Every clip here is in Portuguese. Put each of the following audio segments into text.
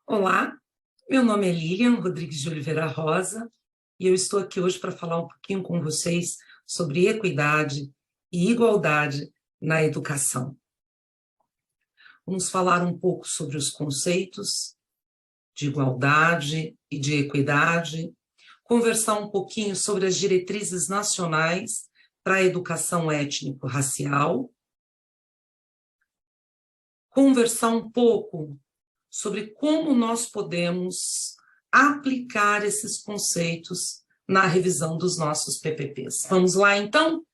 Olá, meu nome é Lilian Rodrigues de Oliveira Rosa e eu estou aqui hoje para falar um pouquinho com vocês sobre equidade e igualdade na educação. Vamos falar um pouco sobre os conceitos de igualdade e de equidade, conversar um pouquinho sobre as diretrizes nacionais para a educação étnico-racial, conversar um pouco sobre como nós podemos aplicar esses conceitos na revisão dos nossos PPPs. Vamos lá, então?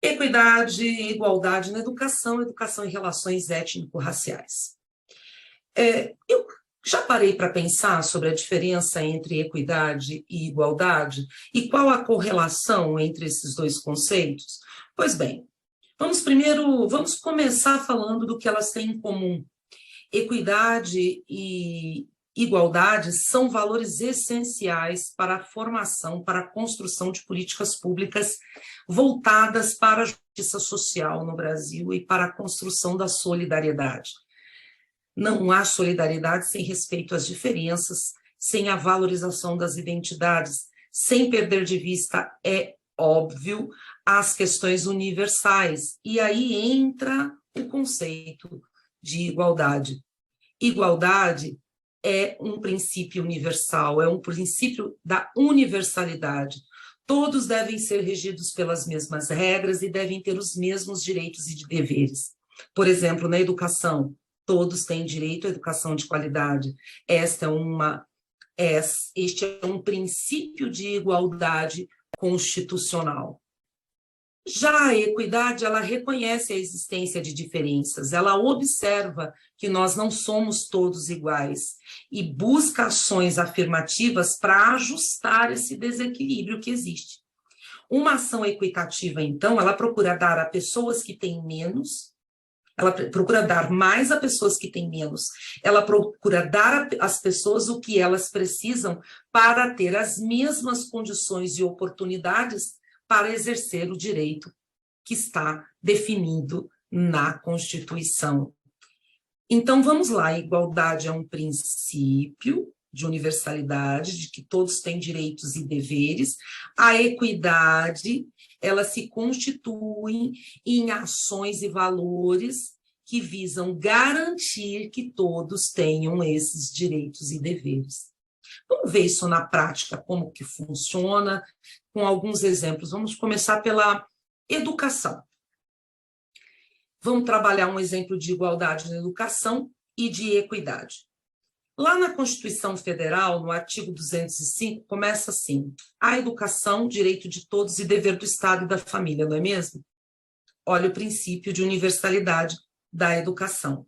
Equidade e igualdade na educação, educação e relações étnico-raciais. Eu já parei para pensar sobre a diferença entre equidade e igualdade e qual a correlação entre esses dois conceitos? Pois bem, vamos começar falando do que elas têm em comum. Equidade e igualdade são valores essenciais para a formação, para a construção de políticas públicas voltadas para a justiça social no Brasil e para a construção da solidariedade. Não há solidariedade sem respeito às diferenças, sem a valorização das identidades, sem perder de vista, é óbvio, as questões universais. E aí entra o conceito de igualdade. Igualdade é um princípio universal, é um princípio da universalidade. Todos devem ser regidos pelas mesmas regras e devem ter os mesmos direitos e deveres. Por exemplo, na educação, todos têm direito à educação de qualidade. Este é um princípio de igualdade constitucional. Já a equidade, ela reconhece a existência de diferenças, ela observa que nós não somos todos iguais e busca ações afirmativas para ajustar esse desequilíbrio que existe. Uma ação equitativa, então, ela procura dar a pessoas que têm menos, ela procura dar mais a pessoas que têm menos, ela procura dar às pessoas o que elas precisam para ter as mesmas condições e oportunidades para exercer o direito que está definido na Constituição. Então, vamos lá, a igualdade é um princípio de universalidade, de que todos têm direitos e deveres. A equidade, ela se constitui em ações e valores que visam garantir que todos tenham esses direitos e deveres. Vamos ver isso na prática, como que funciona, com alguns exemplos. Vamos começar pela educação. Vamos trabalhar um exemplo de igualdade na educação e de equidade. Lá na Constituição Federal, no artigo 205, começa assim: a educação, direito de todos e dever do Estado e da família, não é mesmo? Olha o princípio de universalidade da educação.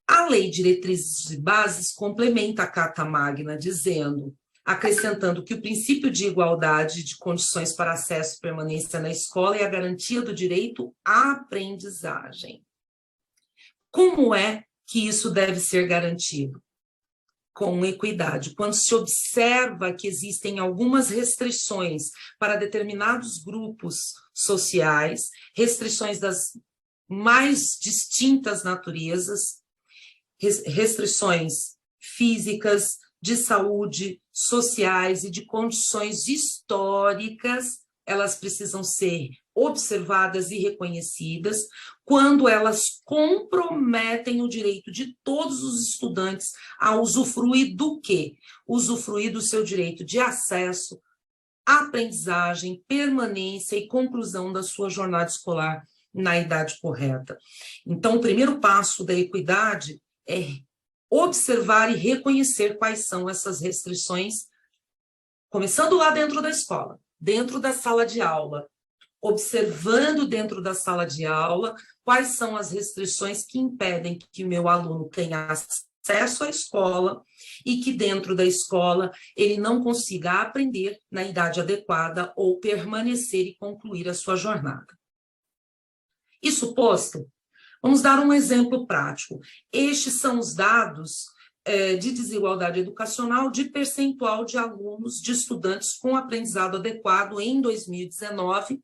A Lei de Diretrizes e Bases complementa a Carta Magna, acrescentando que o princípio de igualdade de condições para acesso e permanência na escola é a garantia do direito à aprendizagem. Como é que isso deve ser garantido? Com equidade. Quando se observa que existem algumas restrições para determinados grupos sociais, restrições das mais distintas naturezas, restrições físicas, de saúde, sociais e de condições históricas, elas precisam ser observadas e reconhecidas quando elas comprometem o direito de todos os estudantes a usufruir do quê? Usufruir do seu direito de acesso, aprendizagem, permanência e conclusão da sua jornada escolar na idade correta. Então, o primeiro passo da equidade é observar e reconhecer quais são essas restrições, começando lá dentro da escola, dentro da sala de aula, observando dentro da sala de aula quais são as restrições que impedem que o meu aluno tenha acesso à escola e que dentro da escola ele não consiga aprender na idade adequada ou permanecer e concluir a sua jornada. Isso posto, vamos dar um exemplo prático. Estes são os dados de desigualdade educacional de percentual de alunos, de estudantes com aprendizado adequado em 2019,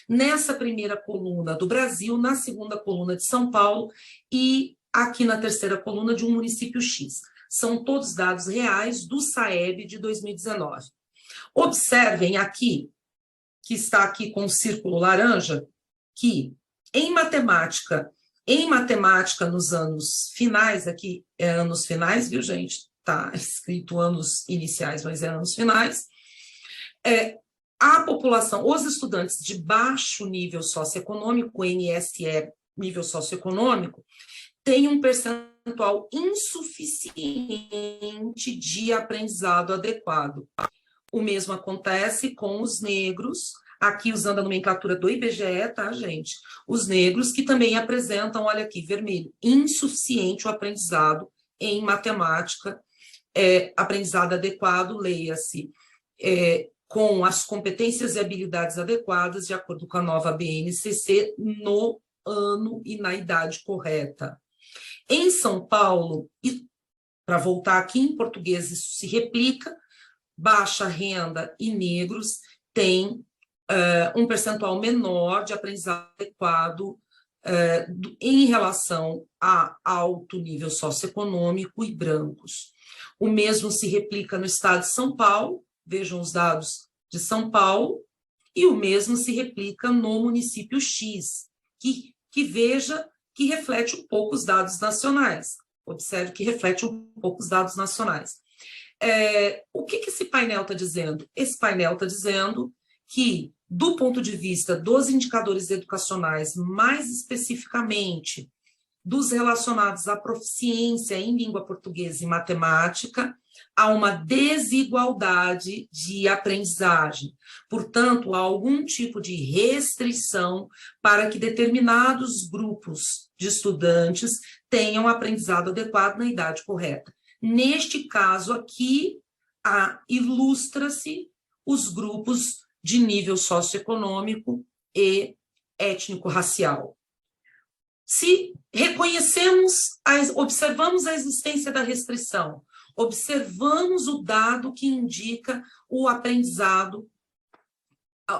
nessa primeira coluna do Brasil, na segunda coluna de São Paulo e aqui na terceira coluna de um município X. São todos dados reais do SAEB de 2019. Observem aqui, que está aqui com o círculo laranja, que em matemática nos anos finais, aqui é anos finais, viu, gente? Está escrito anos iniciais, mas é anos finais. A população, os estudantes de baixo nível socioeconômico, NSE, nível socioeconômico, têm um percentual insuficiente de aprendizado adequado. O mesmo acontece com os negros, aqui usando a nomenclatura do IBGE, tá, gente? Os negros que também apresentam, olha aqui, vermelho, insuficiente o aprendizado em matemática, aprendizado adequado, leia-se, com as competências e habilidades adequadas, de acordo com a nova BNCC, no ano e na idade correta. Em São Paulo, e para voltar aqui em português, isso se replica, baixa renda e negros têm um percentual menor de aprendizado adequado em relação a alto nível socioeconômico e brancos. O mesmo se replica no estado de São Paulo, vejam os dados de São Paulo, e o mesmo se replica no município X, que veja que reflete um pouco os dados nacionais. Observe que reflete um pouco os dados nacionais. O que esse painel está dizendo? Esse painel está dizendo que, do ponto de vista dos indicadores educacionais, mais especificamente dos relacionados à proficiência em língua portuguesa e matemática, há uma desigualdade de aprendizagem. Portanto, há algum tipo de restrição para que determinados grupos de estudantes tenham aprendizado adequado na idade correta. Neste caso aqui, ilustra-se os grupos de nível socioeconômico e étnico-racial. Se reconhecemos, observamos a existência da restrição, observamos o dado que indica o aprendizado,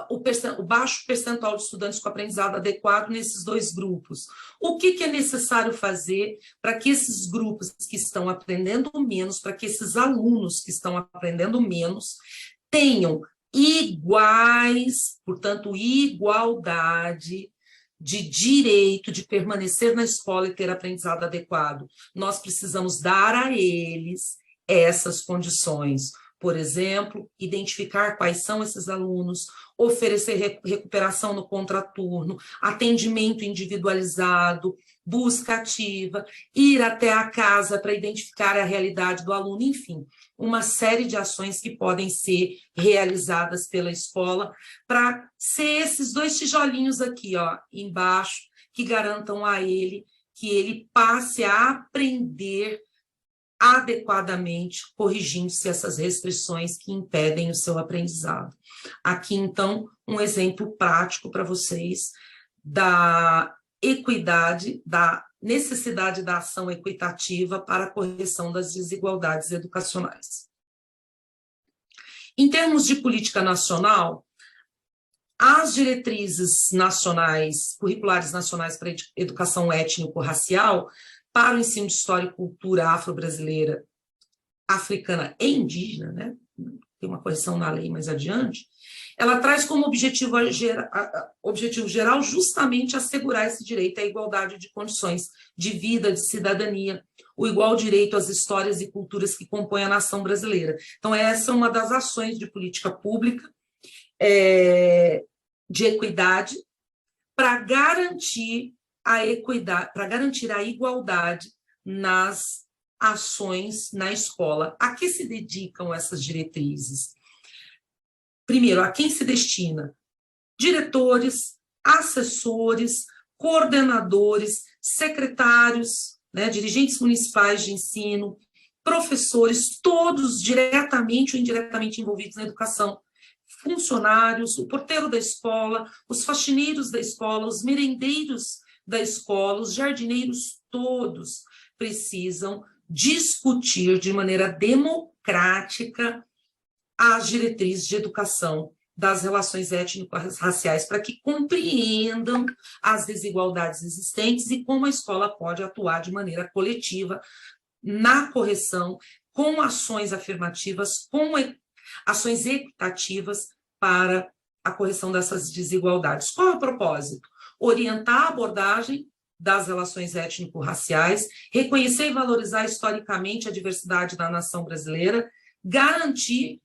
o baixo percentual de estudantes com aprendizado adequado nesses dois grupos. O que é necessário fazer para que esses grupos que estão aprendendo menos, para que esses alunos que estão aprendendo menos, tenham iguais, portanto, igualdade de direito de permanecer na escola e ter aprendizado adequado? Nós precisamos dar a eles essas condições. Por exemplo, identificar quais são esses alunos, oferecer recuperação no contraturno, atendimento individualizado, busca ativa, ir até a casa para identificar a realidade do aluno, enfim, uma série de ações que podem ser realizadas pela escola para ser esses dois tijolinhos aqui, ó, embaixo, que garantam a ele que ele passe a aprender adequadamente, corrigindo-se essas restrições que impedem o seu aprendizado. Aqui, então, um exemplo prático para vocês da equidade, da necessidade da ação equitativa para a correção das desigualdades educacionais. Em termos de política nacional, as diretrizes nacionais, curriculares nacionais para a educação étnico-racial, para o ensino de história e cultura afro-brasileira, africana e indígena, né? Tem uma correção na lei mais adiante, ela traz como objetivo geral justamente assegurar esse direito à igualdade de condições de vida, de cidadania, o igual direito às histórias e culturas que compõem a nação brasileira. Então, essa é uma das ações de política pública de equidade para garantir a equidade, para garantir a igualdade nas ações na escola. A que se dedicam essas diretrizes? Primeiro, a quem se destina? Diretores, assessores, coordenadores, secretários, né, dirigentes municipais de ensino, professores, todos diretamente ou indiretamente envolvidos na educação, funcionários, o porteiro da escola, os faxineiros da escola, os merendeiros da escola, os jardineiros, todos precisam discutir de maneira democrática as diretrizes de educação das relações étnico-raciais, para que compreendam as desigualdades existentes e como a escola pode atuar de maneira coletiva na correção, com ações afirmativas, com ações equitativas para a correção dessas desigualdades. Qual é o propósito? Orientar a abordagem das relações étnico-raciais, reconhecer e valorizar historicamente a diversidade da nação brasileira, garantir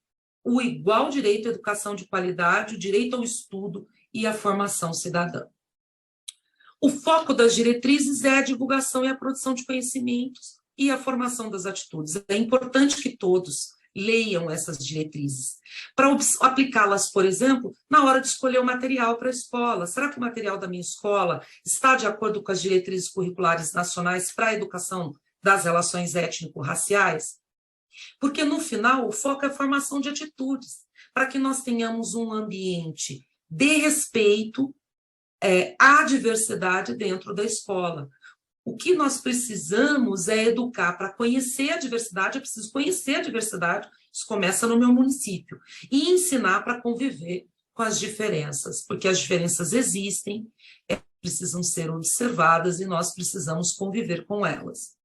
o igual direito à educação de qualidade, o direito ao estudo e à formação cidadã. O foco das diretrizes é a divulgação e a produção de conhecimentos e a formação das atitudes. É importante que todos leiam essas diretrizes, para aplicá-las, por exemplo, na hora de escolher o material para a escola. Será que o material da minha escola está de acordo com as diretrizes curriculares nacionais para a educação das relações étnico-raciais? Porque, no final, o foco é a formação de atitudes, para que nós tenhamos um ambiente de respeito à diversidade dentro da escola. O que nós precisamos é educar para conhecer a diversidade, eu preciso conhecer a diversidade, isso começa no meu município, e ensinar para conviver com as diferenças, porque as diferenças existem, precisam ser observadas e nós precisamos conviver com elas.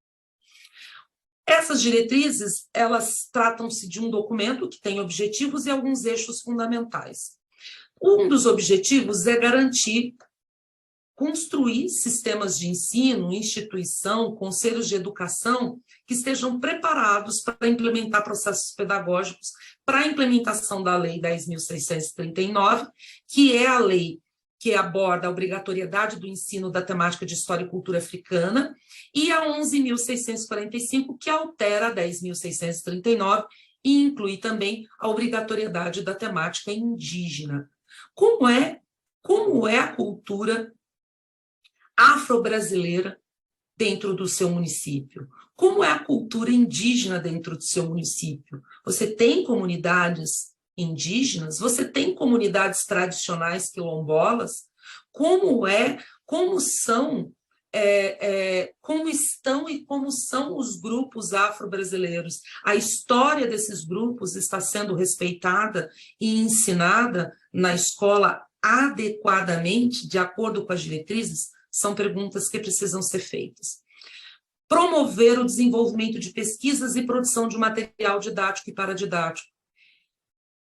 Essas diretrizes, elas tratam-se de um documento que tem objetivos e alguns eixos fundamentais. Um dos objetivos é garantir construir sistemas de ensino, instituição, conselhos de educação que estejam preparados para implementar processos pedagógicos para a implementação da Lei 10.639, que é a lei que aborda a obrigatoriedade do ensino da temática de História e Cultura Africana, e a 11.645, que altera a 10.639 e inclui também a obrigatoriedade da temática indígena. Como é a cultura afro-brasileira dentro do seu município? Como é a cultura indígena dentro do seu município? Você tem comunidades indígenas? Você tem comunidades tradicionais quilombolas? Como estão e como são os grupos afro-brasileiros? A história desses grupos está sendo respeitada e ensinada na escola adequadamente, de acordo com as diretrizes? São perguntas que precisam ser feitas. Promover o desenvolvimento de pesquisas e produção de material didático e paradidático.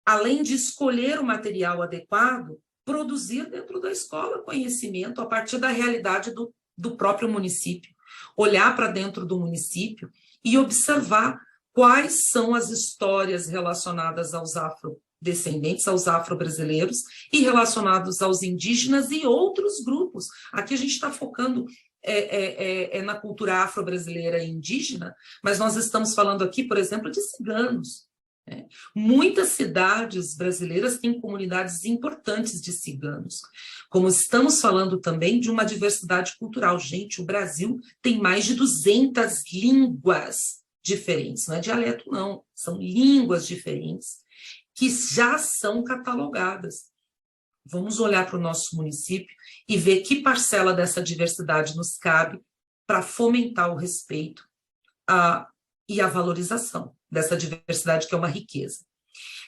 Além de escolher o material adequado, produzir dentro da escola conhecimento a partir da realidade do próprio município. Olhar para dentro do município e observar quais são as histórias relacionadas aos afrodescendentes, aos afro-brasileiros, e relacionados aos indígenas e outros grupos. Aqui a gente está focando na cultura afro-brasileira e indígena, mas nós estamos falando aqui, por exemplo, de ciganos. Muitas cidades brasileiras têm comunidades importantes de ciganos. Como estamos falando também de uma diversidade cultural. Gente, o Brasil tem mais de 200 línguas diferentes. Não é dialeto, não. São línguas diferentes que já são catalogadas. Vamos olhar para o nosso município e ver que parcela dessa diversidade nos cabe para fomentar o respeito e a valorização dessa diversidade, que é uma riqueza.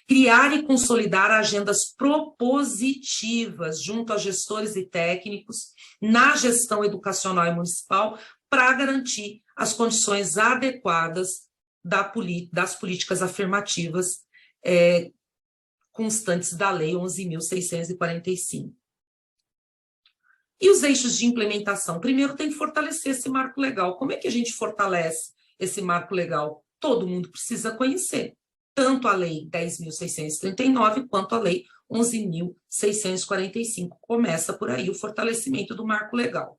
Criar e consolidar agendas propositivas junto a gestores e técnicos na gestão educacional e municipal para garantir as condições adequadas das políticas afirmativas constantes da Lei 11.645. E os eixos de implementação? Primeiro, tem que fortalecer esse marco legal. Como é que a gente fortalece esse marco legal? Todo mundo precisa conhecer, tanto a Lei 10.639 quanto a Lei 11.645. Começa por aí o fortalecimento do marco legal.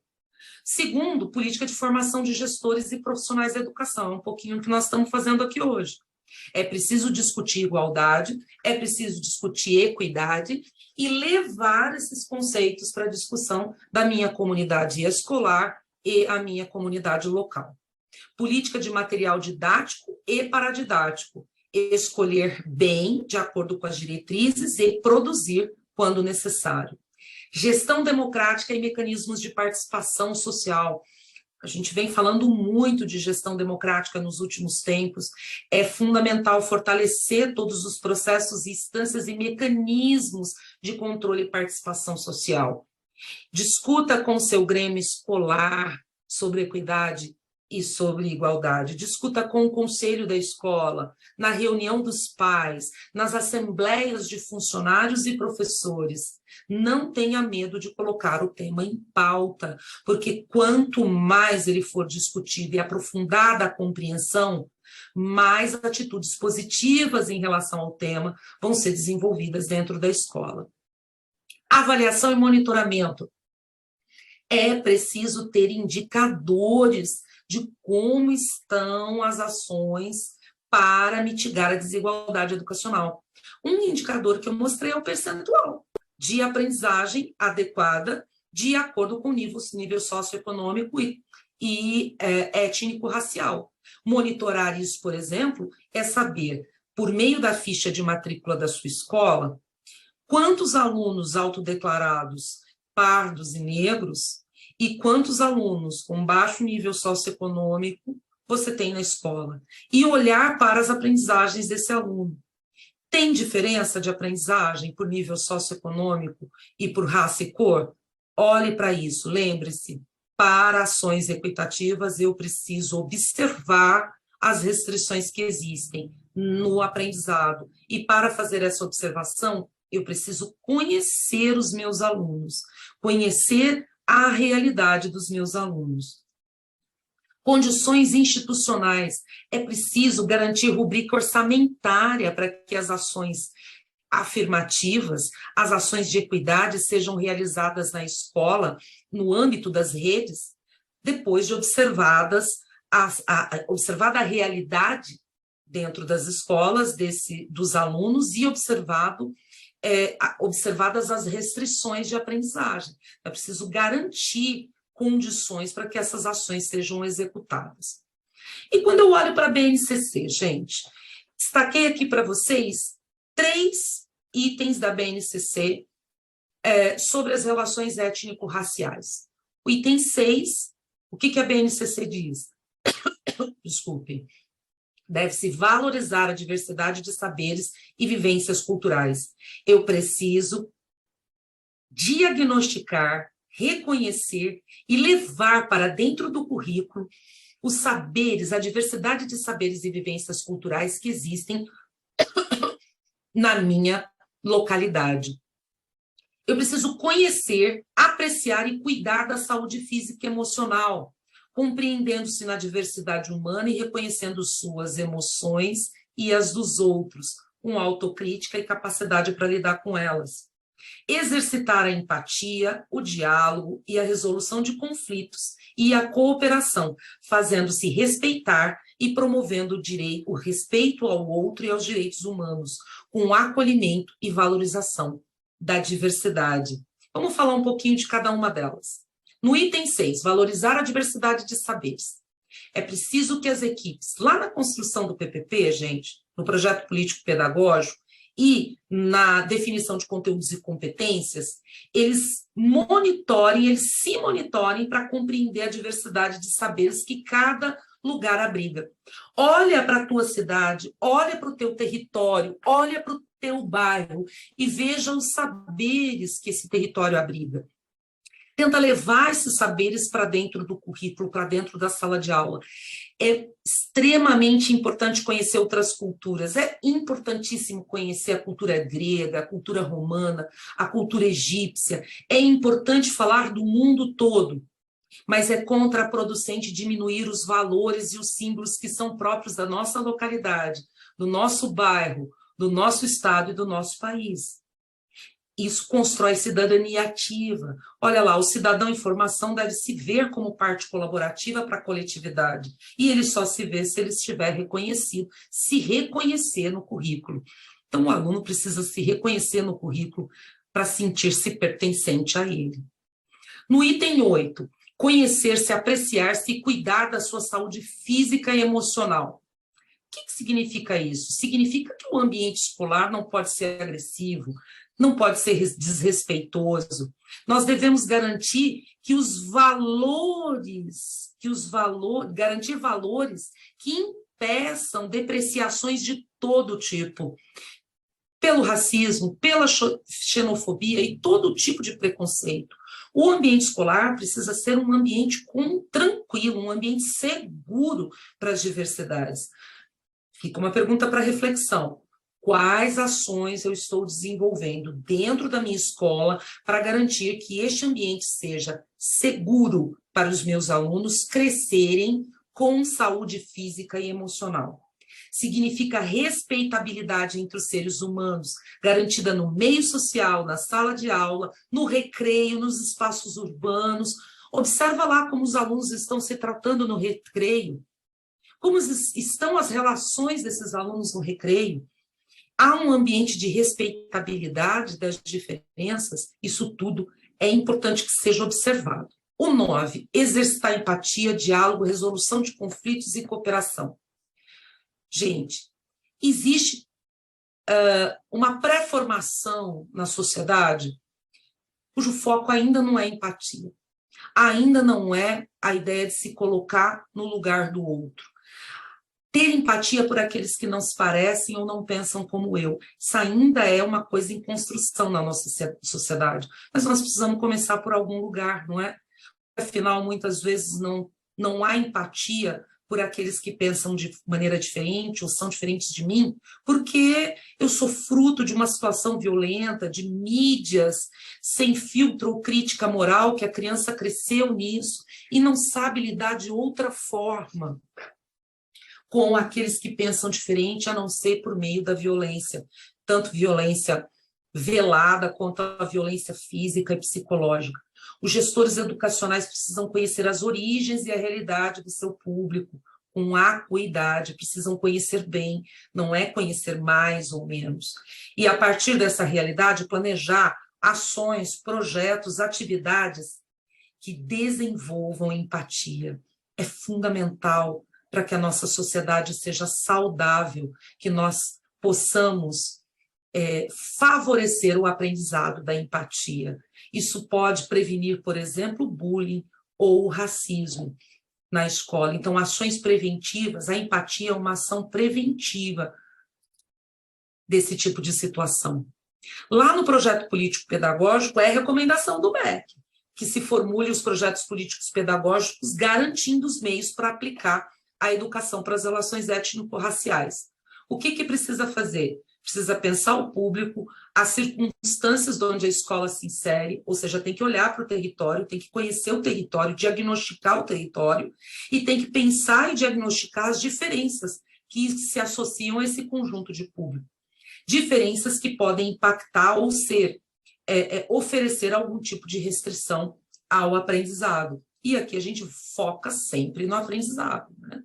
Segundo, política de formação de gestores e profissionais da educação. É um pouquinho o que nós estamos fazendo aqui hoje. É preciso discutir igualdade, é preciso discutir equidade e levar esses conceitos para a discussão da minha comunidade escolar e a minha comunidade local. Política de material didático e paradidático. Escolher bem, de acordo com as diretrizes, e produzir quando necessário. Gestão democrática e mecanismos de participação social. A gente vem falando muito de gestão democrática nos últimos tempos. É fundamental fortalecer todos os processos, instâncias e mecanismos de controle e participação social. Discuta com seu grêmio escolar sobre equidade e sobre igualdade. Discuta com o conselho da escola, na reunião dos pais, nas assembleias de funcionários e professores. Não tenha medo de colocar o tema em pauta, porque quanto mais ele for discutido e aprofundada a compreensão, mais atitudes positivas em relação ao tema vão ser desenvolvidas dentro da escola. Avaliação e monitoramento. É preciso ter indicadores de como estão as ações para mitigar a desigualdade educacional. Um indicador que eu mostrei é o percentual de aprendizagem adequada de acordo com o nível socioeconômico e étnico-racial. Monitorar isso, por exemplo, é saber, por meio da ficha de matrícula da sua escola, quantos alunos autodeclarados pardos e negros e quantos alunos com baixo nível socioeconômico você tem na escola. E olhar para as aprendizagens desse aluno. Tem diferença de aprendizagem por nível socioeconômico e por raça e cor? Olhe para isso, lembre-se, para ações equitativas eu preciso observar as restrições que existem no aprendizado. E para fazer essa observação, eu preciso conhecer os meus alunos, conhecer a realidade dos meus alunos. Condições institucionais. É preciso garantir rubrica orçamentária para que as ações afirmativas, as ações de equidade sejam realizadas na escola, no âmbito das redes, depois de observada a realidade dentro das escolas dos alunos e observadas as restrições de aprendizagem. É preciso garantir condições para que essas ações sejam executadas. E quando eu olho para a BNCC, gente, destaquei aqui para vocês 3 itens da BNCC sobre as relações étnico-raciais. O item 6, o que a BNCC diz? Desculpe. Deve-se valorizar a diversidade de saberes e vivências culturais. Eu preciso diagnosticar, reconhecer e levar para dentro do currículo os saberes, a diversidade de saberes e vivências culturais que existem na minha localidade. Eu preciso conhecer, apreciar e cuidar da saúde física e emocional, compreendendo-se na diversidade humana e reconhecendo suas emoções e as dos outros, com autocrítica e capacidade para lidar com elas. Exercitar a empatia, o diálogo e a resolução de conflitos e a cooperação, fazendo-se respeitar e promovendo o respeito ao outro e aos direitos humanos, com acolhimento e valorização da diversidade. Vamos falar um pouquinho de cada uma delas. No item 6, valorizar a diversidade de saberes. É preciso que as equipes, lá na construção do PPP, gente, no projeto político-pedagógico, e na definição de conteúdos e competências, eles se monitorem para compreender a diversidade de saberes que cada lugar abriga. Olha para a tua cidade, olha para o teu território, olha para o teu bairro e veja os saberes que esse território abriga. Tenta levar esses saberes para dentro do currículo, para dentro da sala de aula. É extremamente importante conhecer outras culturas. É importantíssimo conhecer a cultura grega, a cultura romana, a cultura egípcia. É importante falar do mundo todo, mas é contraproducente diminuir os valores e os símbolos que são próprios da nossa localidade, do nosso bairro, do nosso estado e do nosso país. Isso constrói cidadania ativa. Olha lá, o cidadão em formação deve se ver como parte colaborativa para a coletividade. E ele só se vê se ele estiver reconhecido, se reconhecer no currículo. Então, o aluno precisa se reconhecer no currículo para sentir-se pertencente a ele. No item 8, conhecer-se, apreciar-se e cuidar da sua saúde física e emocional. O que significa isso? Significa que o ambiente escolar não pode ser agressivo, não pode ser desrespeitoso. Nós devemos garantir que garantir valores que impeçam depreciações de todo tipo, pelo racismo, pela xenofobia e todo tipo de preconceito. O ambiente escolar precisa ser um ambiente tranquilo, um ambiente seguro para as diversidades. Fica uma pergunta para reflexão. Quais ações eu estou desenvolvendo dentro da minha escola para garantir que este ambiente seja seguro para os meus alunos crescerem com saúde física e emocional? Significa respeitabilidade entre os seres humanos, garantida no meio social, na sala de aula, no recreio, nos espaços urbanos. Observa lá como os alunos estão se tratando no recreio, como estão as relações desses alunos no recreio. Há um ambiente de respeitabilidade das diferenças, isso tudo é importante que seja observado. O 9, exercitar empatia, diálogo, resolução de conflitos e cooperação. Gente, existe uma pré-formação na sociedade cujo foco ainda não é empatia, ainda não é a ideia de se colocar no lugar do outro. Ter empatia por aqueles que não se parecem ou não pensam como eu. Isso ainda é uma coisa em construção na nossa sociedade. Mas nós precisamos começar por algum lugar, não é? Afinal, muitas vezes não há empatia por aqueles que pensam de maneira diferente ou são diferentes de mim, porque eu sou fruto de uma situação violenta, de mídias sem filtro ou crítica moral, que a criança cresceu nisso e não sabe lidar de outra forma com aqueles que pensam diferente, a não ser por meio da violência, tanto violência velada quanto a violência física e psicológica. Os gestores educacionais precisam conhecer as origens e a realidade do seu público, com acuidade, precisam conhecer bem, não é conhecer mais ou menos. E, a partir dessa realidade, planejar ações, projetos, atividades que desenvolvam empatia. É fundamental para que a nossa sociedade seja saudável, que nós possamos favorecer o aprendizado da empatia. Isso pode prevenir, por exemplo, o bullying ou o racismo na escola. Então, ações preventivas, a empatia é uma ação preventiva desse tipo de situação. Lá no projeto político-pedagógico é recomendação do MEC, que se formule os projetos políticos pedagógicos garantindo os meios para aplicar a educação para as relações étnico-raciais. O que precisa fazer? Precisa pensar o público, as circunstâncias de onde a escola se insere, ou seja, tem que olhar para o território, tem que conhecer o território, diagnosticar o território, e tem que pensar e diagnosticar as diferenças que se associam a esse conjunto de público. Diferenças que podem impactar ou oferecer algum tipo de restrição ao aprendizado. E aqui a gente foca sempre no aprendizado, né?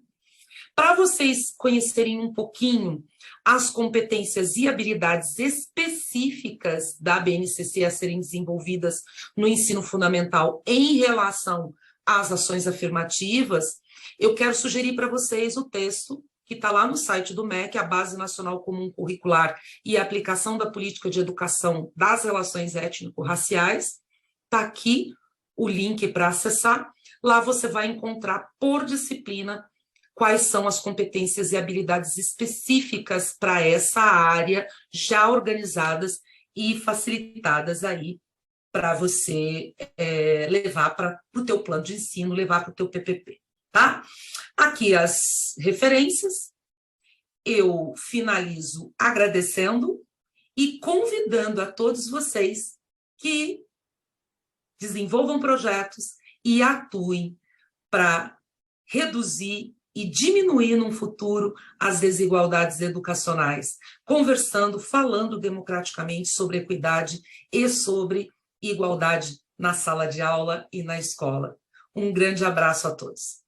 Para vocês conhecerem um pouquinho as competências e habilidades específicas da BNCC a serem desenvolvidas no ensino fundamental em relação às ações afirmativas, eu quero sugerir para vocês o texto que está lá no site do MEC, a Base Nacional Comum Curricular e a Aplicação da Política de Educação das Relações Étnico-Raciais. Está aqui o link para acessar. Lá você vai encontrar por disciplina quais são as competências e habilidades específicas para essa área, já organizadas e facilitadas aí para você levar para o teu plano de ensino, levar para o teu PPP, tá? Aqui as referências, eu finalizo agradecendo e convidando a todos vocês que desenvolvam projetos e atuem para reduzir e diminuir no futuro as desigualdades educacionais, conversando, falando democraticamente sobre equidade e sobre igualdade na sala de aula e na escola. Um grande abraço a todos.